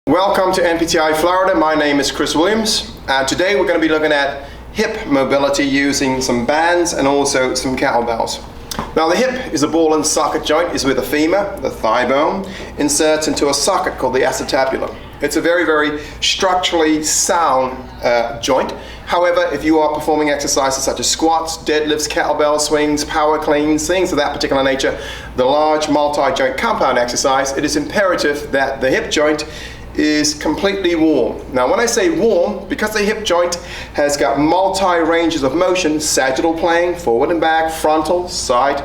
Welcome to NPTI Florida. My name is Chris Williams, and today we're going to be looking at hip mobility using some bands and also some kettlebells. Now the hip is a ball and socket joint. It's where the femur, the thigh bone, inserts into a socket called the acetabulum. It's a very structurally sound joint. However, if you are performing exercises such as squats, deadlifts, kettlebell swings, power cleans, things of that particular nature, the large multi-joint compound exercise, it is imperative that the hip joint is completely warm. Now when I say warm, because the hip joint has got multi ranges of motion, sagittal plane, forward and back, frontal, side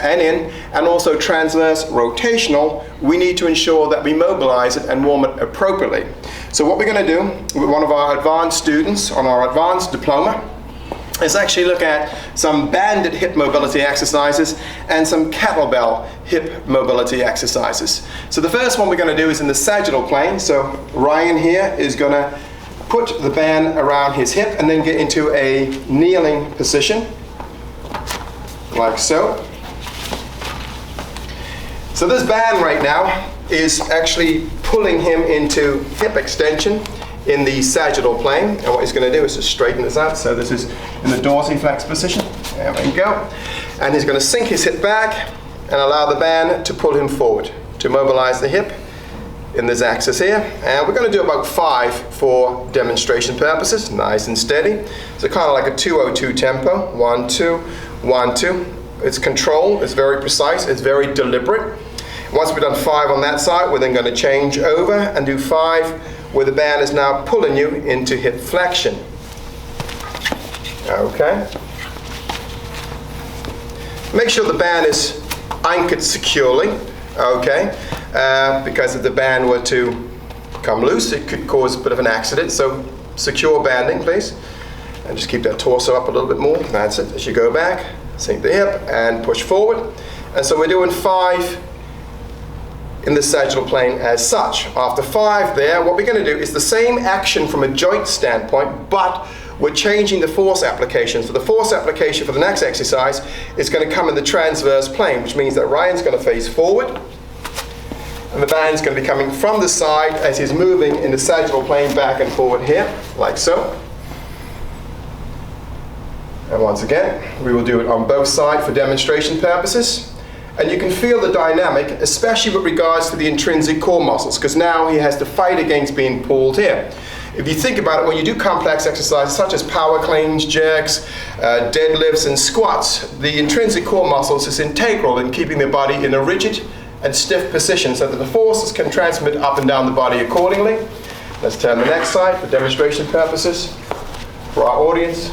and in, and also transverse rotational, we need to ensure that we mobilize it and warm it appropriately. So what we're going to do with one of our advanced students on our advanced diploma is actually look at some banded hip mobility exercises and some kettlebell hip mobility exercises. So the first one we're going to do is in the sagittal plane. So Ryan here is going to put the band around his hip and then get into a kneeling position, like so. So this band right now is actually pulling him into hip extension in the sagittal plane, and what he's going to do is just straighten this out. So this is in the dorsiflex position. There we go. And he's going to sink his hip back and allow the band to pull him forward to mobilize the hip in this axis here. And we're going to do about 5 for demonstration purposes, nice and steady. So kind of like a 202 tempo, 1, 2, 1, 2. It's controlled, it's very precise, it's very deliberate. Once we've done 5 on that side, we're then going to change over and do 5 where the band is now pulling you into hip flexion. Okay. Make sure the band is anchored securely, okay, because if the band were to come loose, it could cause a bit of an accident. So secure banding, please. And just keep that torso up a little bit more. That's it. As you go back, sink the hip and push forward. And so we're doing 5 in the sagittal plane as such. After 5 there, what we're going to do is the same action from a joint standpoint, but we're changing the force application. So the force application for the next exercise is going to come in the transverse plane, which means that Ryan's going to face forward, and the band's going to be coming from the side as he's moving in the sagittal plane back and forward here, like so. And once again, we will do it on both sides for demonstration purposes. And you can feel the dynamic, especially with regards to the intrinsic core muscles, because now he has to fight against being pulled here. If you think about it, when you do complex exercises such as power cleans, jerks, deadlifts and squats, the intrinsic core muscles is integral in keeping the body in a rigid and stiff position so that the forces can transmit up and down the body accordingly. Let's turn the next side for demonstration purposes for our audience.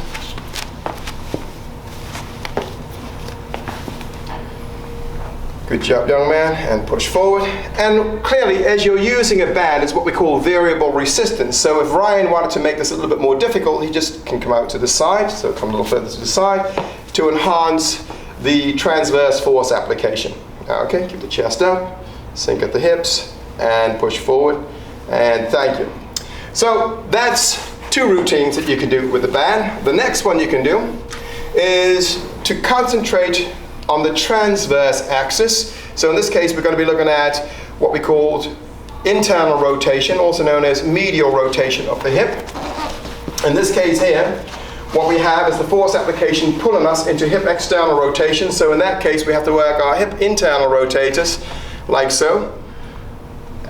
Good job, young man, and push forward. And clearly, as you're using a band, it's what we call variable resistance. So if Ryan wanted to make this a little bit more difficult, he just can come out to the side, so come a little further to the side, to enhance the transverse force application. Okay, keep the chest up, sink at the hips, and push forward, and thank you. So that's 2 routines that you can do with the band. The next one you can do is to concentrate on the transverse axis. So in this case, we're going to be looking at what we called internal rotation, also known as medial rotation of the hip. In this case here, what we have is the force application pulling us into hip external rotation. So in that case, we have to work our hip internal rotators, like so.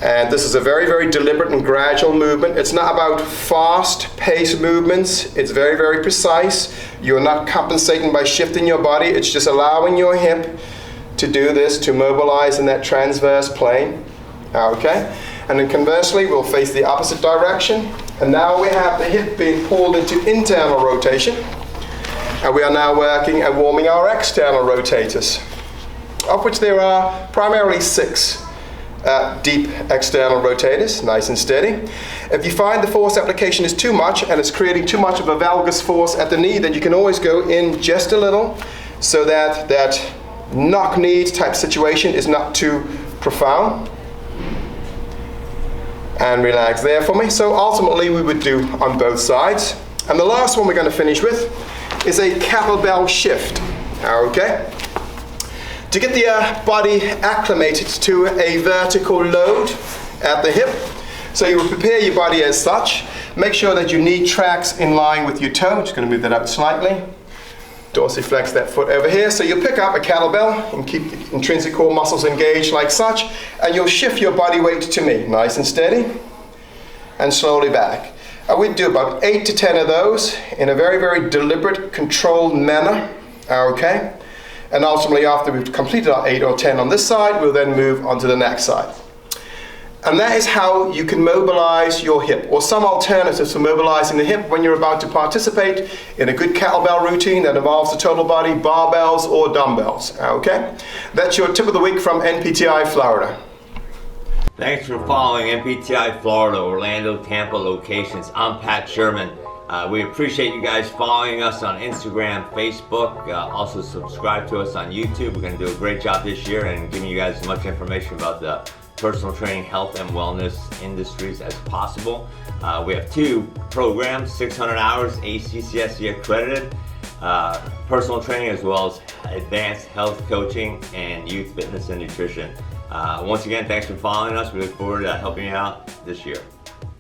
And this is a very deliberate and gradual movement. It's not about fast-paced movements. It's very precise. You're not compensating by shifting your body. It's just allowing your hip to do this, to mobilize in that transverse plane. Okay? And then conversely, we'll face the opposite direction. And now we have the hip being pulled into internal rotation. And we are now working and warming our external rotators, of which there are primarily 6. Deep external rotators, nice and steady. If you find the force application is too much and it's creating too much of a valgus force at the knee, then you can always go in just a little so that that knock-knee type situation is not too profound. And relax there for me. So ultimately we would do on both sides. And the last one we're going to finish with is a kettlebell shift. Okay? To get the body acclimated to a vertical load at the hip, So you will prepare your body as such. Make sure that your knee tracks in line with your toe. I'm just going to move that out slightly. Dorsiflex that foot over here. So you'll pick up a kettlebell and keep the intrinsic core muscles engaged like such, and you'll shift your body weight to me, nice and steady, and slowly back. We'd do about 8 to 10 of those in a very, very deliberate, controlled manner, okay? And ultimately, after we've completed our 8 or 10 on this side, we'll then move on to the next side. And that is how you can mobilize your hip, or some alternatives for mobilizing the hip when you're about to participate in a good kettlebell routine that involves the total body, barbells or dumbbells, okay? That's your tip of the week from NPTI Florida. Thanks for following NPTI Florida, Orlando, Tampa locations. I'm Pat Sherman. We appreciate you guys following us on Instagram, Facebook. Also subscribe to us on YouTube. We're going to do a great job this year and giving you guys as much information about the personal training, health, and wellness industries as possible. We have 2 programs, 600 hours, ACCSC Accredited, personal training, as well as advanced health coaching and youth fitness and nutrition. Once again, thanks for following us. We look forward to helping you out this year.